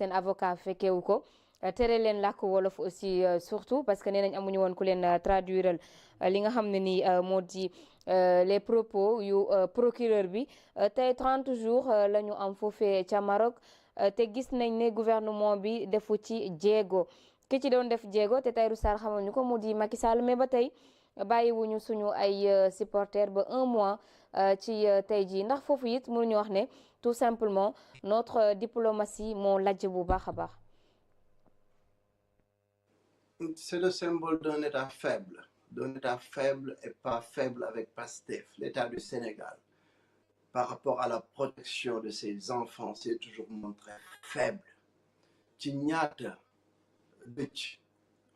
seen avocat fekkewu ko tere leen làkk wolof aussi surtout parce que nee nañ amuñu woon ku leen traduiral li nga xam ne ni moo di les propos yu procureur bi tey 30 jours la ñu am foofee ca Maroc te gis nañ ne gouvernement bi defu ci jéego ki ci doon def jéego te Tahirou Sarr xamal ñu ko mu di Macky Sall mais ba tey bàyyiwuñu suñu ay supporters ba 1 mois ci tey jii ndax foofu it mënuñu wax ne tout simplement notre diplomatie moo lajj bu baax a baax. C'est le symbole d'un État faible et pas faible avec Pastef. L'État du Sénégal, par rapport à la protection de ses enfants, s'est toujours montré faible. ci ñaata dëcc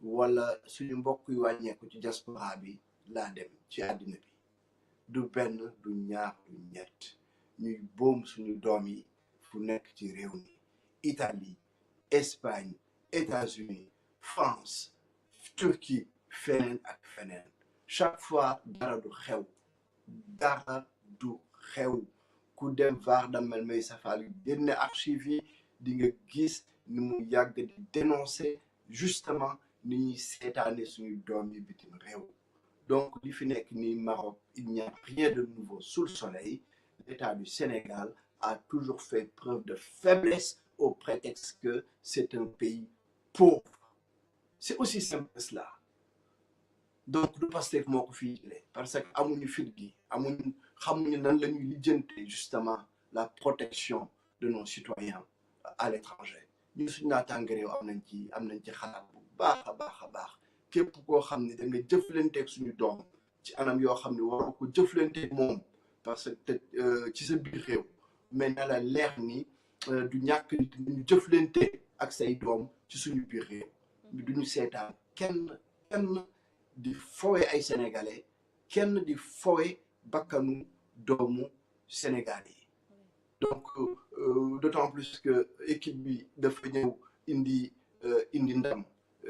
wala suñu mbokk yu wàññeeku ci diaspora bi laa dem ci àddina bi du benn du ñaar du ñett ñuy boom suñu doom yi fu nekk ci réew mi Italie, Espagne, États-Unis, France, Turquie, feneen ak feneen chaque fois dara du xew ku dem VAR Damel Meissa Fall génne archives yi di nga gis ni mu yàgg di dénoncer justement ni ñuy seetaane suñu doom yi bitim réew donc li fi nekk ni Maroc il n'y a rien de nouveau sous le soleil. L'État du Sénégal a toujours fait preuve de faiblesse au prétexte que c'est un pays pauvre. C'est aussi simple que cela. Donc du Pastef moo ko fii jëlee parce que amuñu fit gi xamuñu nan la ñuy lijjante justement la protection de nos citoyens à l'étranger ñun suñu naataange réew am nañ ci xalaat bu baax a baax képp koo xam ne da nga jëflanteeg suñu doom ci anam yoo xam ne waroo ko jëflanteeg moom parce que ci sa biir réew mais na la leer ni du ñàkk nit ñu jëflante ak say doom ci suñu biir réew duñu seetaan kenn di fowe ay sénégalais kenn di fowe bakkanu doomu Sénégal yi donc d'autant plus que équipe bi dafa ñëw indi ndam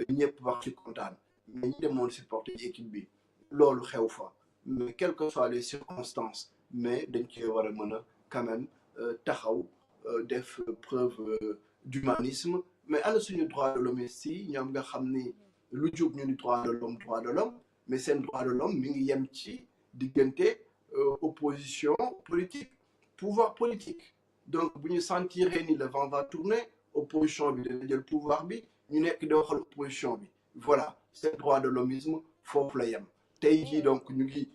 ñëpp wax ci kontaan mais ñi demoon supporter équipe bi loolu xew fa mais quelles que soient les circonstances mais dañ cee war a mën a quand même taxaw def preuve d'humanisme mais ana suñu droit de l'homme yi ñoom nga xam ni lu jóg ñu ni droit de l'homme mais seen droit de l'homme mi ngi yem ci diggante opposition politique pouvoir politique donc bu ñu sentiree ni le vent va tourner opposition bi dana jël pouvoir bi ñu nekk di waxal opposition bi voilà c'est droit de l'hommisme foofu la yem tey jii donc ñu ngi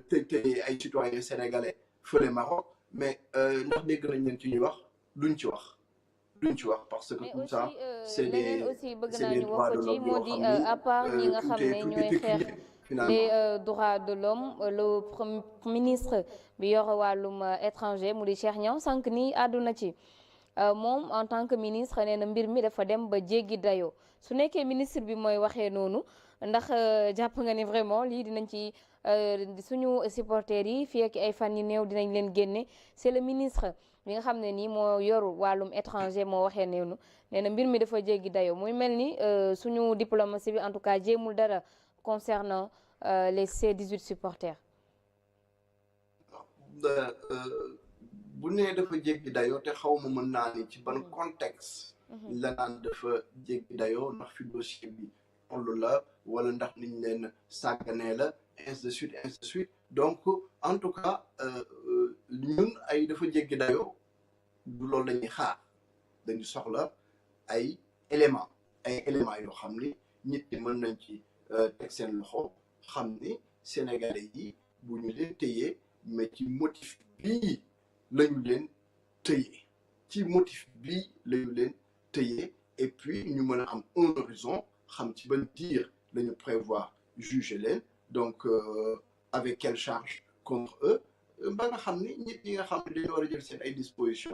tey ay citoyens sénégalais fële Maroc mais ndax dégg nañ leen ci ñuy wax duñ ci wax parce que tout ça c'est des bëgg naa ñu wax ko ci moo di à part ñi nga xam ne ñooy xeex les droits de l'homme le premier ministre bi yore wàllum étranger mu di Cheikh Niang sànq ni àdduna ci moom en tant que ministre nee na mbir mi dafa dem ba jéggi dayoo su nekkee ministre bi mooy waxee noonu ndax jàpp nga ni vraiment lii dinañ ci suñu supporters yi fii ak ay fan yu néew dinañ leen génne c'est le ministre bi nga xam ne nii moo yoru wàllum étranger moo waxee noonu nee na mbir mi dafa jéggi dayoo muy mel ni suñu diplomatie bi en tout cas jéemul dara concernant les C18 supporters. bu nee dafa jéggi dayoo te xaw ma mën naa ni ci ban contexte la naan dafa jéggi dayoo ndax fi dossier bi toll la wala ndax niñ leen sàgganee la ainsi de suite donc en tout cas ñun ay dafa jéggi dayoo du loolu la ñuy xaar dañu soxla ay éléments yoo xam ni nit ñi mën nañ ci teg seen loxo xam ni sénégalais yi bu ñu leen téyee mais ci motif bii lañu leen tëyee et puis ñu mën a am un horizon xam ci ban diir lañu prévoir juger leen donc avec quelle charge contre eux ba nga xam ni nit ñi nga xam ne dañu war a jël seen ay dispositions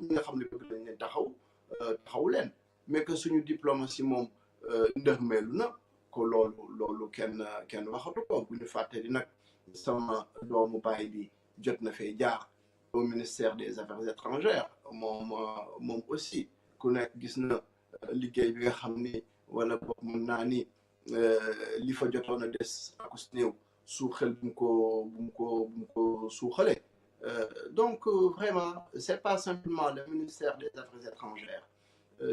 ñi nga xam ne bëgg nañ leen taxaw leen mais que suñu diplomatie moom ndërmeelu na ko loolu kenn waxatu ko bu ñu fàtte di nag sama doomu baay bi jot na fee jaar au ministère des Affaires étrangères moom aussi ku nekk gis na liggéey bi nga xam ni wala boog mën naa ni li fa jotoon a des akus néew suuxal bu mu ko suuxale Donc vraiment c'est pas simplement le ministère des Affaires étrangères,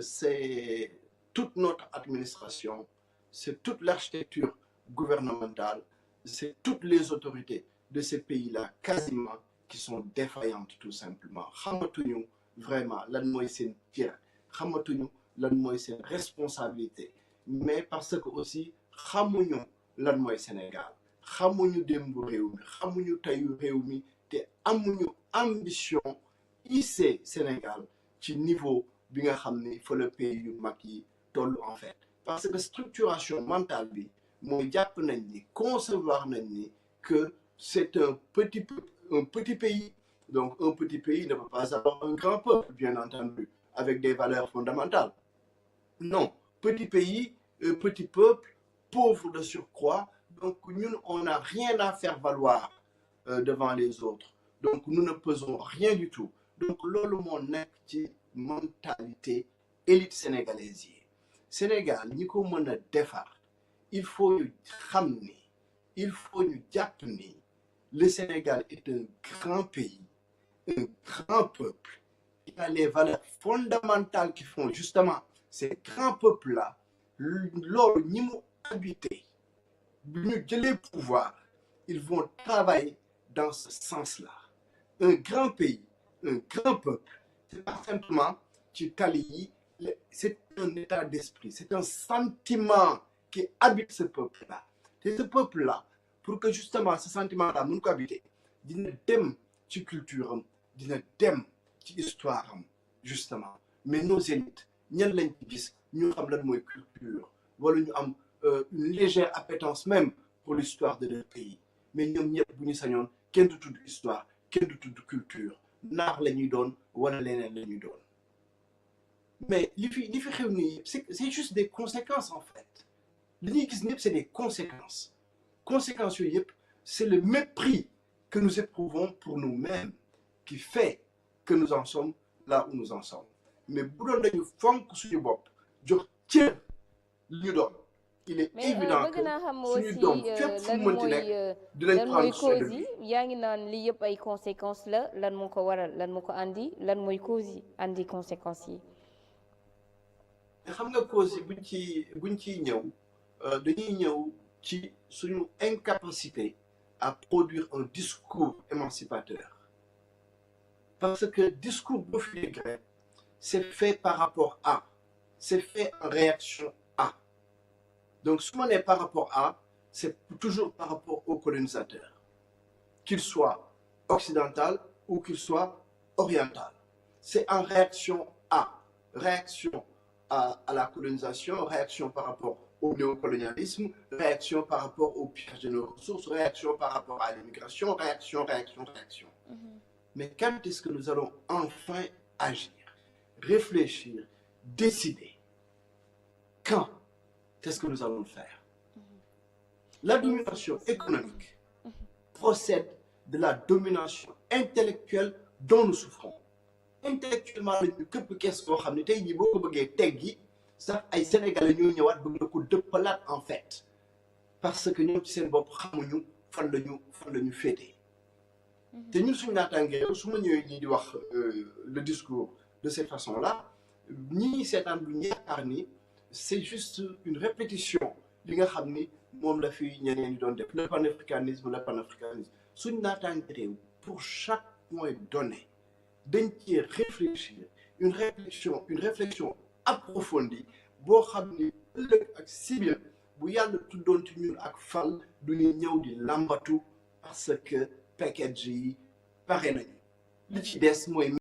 c'est toute notre administration, c'est toute l'architecture gouvernementale, c'est toutes les autorités de ces pays-là quasiment qui sont défaillantes tout simplement. Xamatuñu vraiment lan mooy seen cër, xamatuñu lan mooy seen responsabilité, mais parce que aussi xamuñu lan mooy Sénégal, xamuñu démbu réew mi, xamuñu teyu réew mi, te amuñu ambition hisser Sénégal ci niveau bi nga xam ni fa le pays yu mag yi toll en fait. Parce que structuration mentale bi mooy jàpp nañ ni concevoir nañ ni que c'est un petit pays. Donc un petit pays ne peut pas avoir un grand peuple, bien entendu, avec des valeurs fondamentales. Non, petit pays, petit peuple, pauvre de surcroît. Donc nous, on n'a rien à faire valoir devant les autres. Donc nous ne pesons rien du tout. Donc loolu moo nekk ci mentalité élite sénégalaise yi. Sénégal ñi ko mën a defar il faut ñu xam ni, il faut ñu jàpp ni le Sénégal est un grand pays, un grand peuple. Il y a les valeurs fondamentales qui font justement ces grands peuples-là loolu ñi mu habité bu ñu jëlee pouvoir, ils vont travailler dans ce sens-là. Un grand pays, un grand peuple, c'est pas simplement ci tali yi, c'est un état d'esprit, c'est un sentiment qui habite ce peuple-là. Et ce peuple-là, pour que justement ce sentiment-là mën ko habiter, dina dem ci culture am, dina dem ci histoire am justement. Mais nos élites ñan lañ ci gis ñu xam lan mooy culture, wala ñu am une légère appétence même pour l'histoire de leur pays. Mais ñoom ñëpp bu ñu sañoon kenn du tudd histoire, kenn du tudd culture, naar la ñuy doon wala leneen la ñuy doon. Mais li fi xew nii c'est juste des conséquences en fait. Li ñuy gis ñëpp c'est des conséquences. Conséquences yooyu yëpp c'est le mépris que nous éprouvons pour nous-mêmes qui fait que nous en sommes là où nous en sommes. Mais bu doon dañu fonk suñu bopp jox cër li ñu doon, il est évident que suñu doom fépp fu mu mënti nekk dinañ prendre soin de lui. yaa ngi naan lii yëpp ay conséquences la, lan moo ko waral, lan moo ko andi, lan mooy cause yi andi conséquences yi. xam nga cause yi buñ ciy ñëw dañuy ñëw ci suñu incapacité à produire un discours émancipateur. Parce que discours boo fi dégg rek c'est fait par rapport à, c'est fait en réaction à. Donc su ma nee par rapport à, c'est toujours par rapport au colonisateur, qu'il soit occidental ou qu'il soit oriental. C'est en réaction à la colonisation, réaction par rapport au néocolonialisme, réaction par rapport au pillage de nos ressources, réaction par rapport à l'immigration, réaction. Mais quand est-ce que nous allons enfin agir, réfléchir, décider? Quand est-ce que nous allons le faire? La domination économique procède de la domination intellectuelle dont nous souffrons. Intellectuellement lañu këpp kees boo xam ne tey jii boo ko bëggee teggi sax ay Sénégalais ñoo ñëwaat bëgg na ko dëppalaat en fait, parce que ñoom ci seen bopp xamuñu fan lañu féetee. te ñun suñu naataangee su ma ñëwee ñii di wax le discours de cette façon-là, ñii seetaan du ñu yaakaar ni c'est juste une répétition li nga xam ni moom la fi ñeneen ñi doon def, le panafricanisme suñu naataangee réew pour chaque point donné dañ ci réfléchir, une réflexion approfondie boo xam ni ëllëg ak sibir bu yàlla tuddoon ci ñun ak fal du ñu ñëw di lambatu parce que package yi pare nañu li ci des mooy